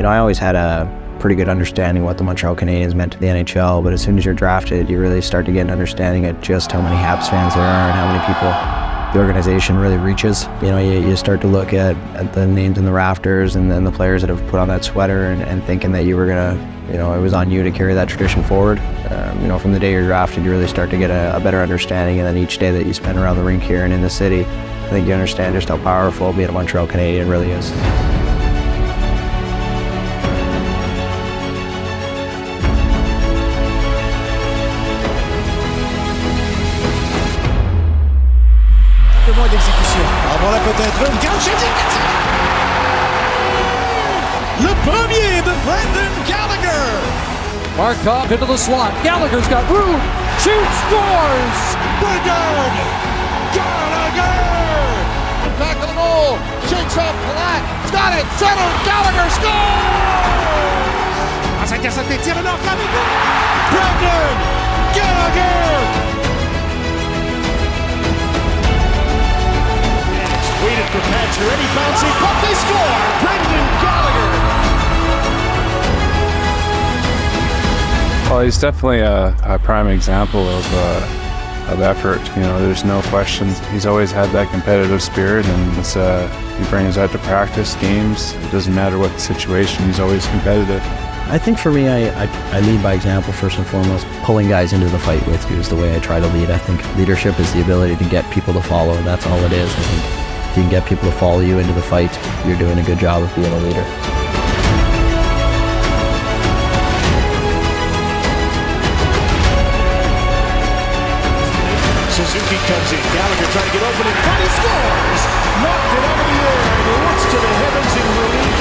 I always had a pretty good understanding what the Montreal Canadiens meant to the NHL, but as soon as you're drafted, you really start to get an understanding of just how many HABS fans there are and how many people the organization really reaches. You start to look at the names in the rafters and then the players that have put on that sweater and thinking that you were gonna, it was on you to carry that tradition forward. From the day you're drafted, you really start to get a better understanding, and then each day that you spend around the rink here and in the city, I think you understand just how powerful being a Montreal Canadian really is. Moins d'exécution. Avant là peut-être une gauche. Le premier de Brendan Gallagher. Markov into the slot. Gallagher's got room. Shoots, scores. Brendan Gallagher. Back of the goal. Shakes off Palat. Got it. Center. Gallagher scores. Ça intercepté. Tire le nord. Brendan Gallagher. Waited for Pacioretty, bouncing, but they score! Brendan Gallagher! Well, he's definitely a prime example of effort. There's no question. He's always had that competitive spirit, and he brings that to practice, games. It doesn't matter what the situation, he's always competitive. I think for me, I lead by example first and foremost. Pulling guys into the fight with you is the way I try to lead. I think leadership is the ability to get people to follow, and that's all it is. I think if you can get people to follow you into the fight, you're doing a good job of being a leader. Suzuki comes in. Gallagher trying to get open in front. He scores! Knocked it out of the air and looks to the heavens in relief.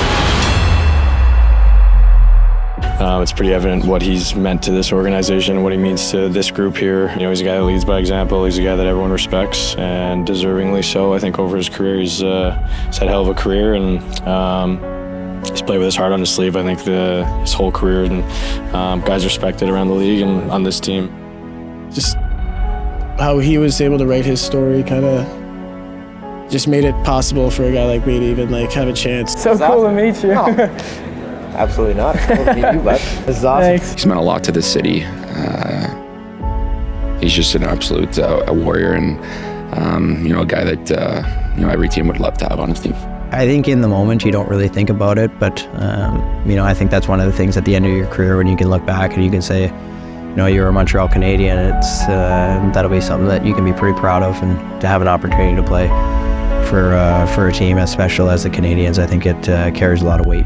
It's pretty evident what he's meant to this organization, what he means to this group here. He's a guy that leads by example. He's a guy that everyone respects, and deservingly so. I think over his career, he's had a hell of a career, and he's played with his heart on his sleeve. I think his whole career, and guys respected around the league and on this team. Just how he was able to write his story kind of just made it possible for a guy like me to even have a chance. So cool to meet you. Oh. Absolutely not. Cool to meet you, bud. This is awesome. Thanks. He's meant a lot to the city. He's just an absolute a warrior, and a guy that every team would love to have on his team. I think in the moment you don't really think about it, but I think that's one of the things at the end of your career when you can look back and you can say, you're a Montreal Canadian. It's that'll be something that you can be pretty proud of, and to have an opportunity to play for a team as special as the Canadiens, I think it carries a lot of weight.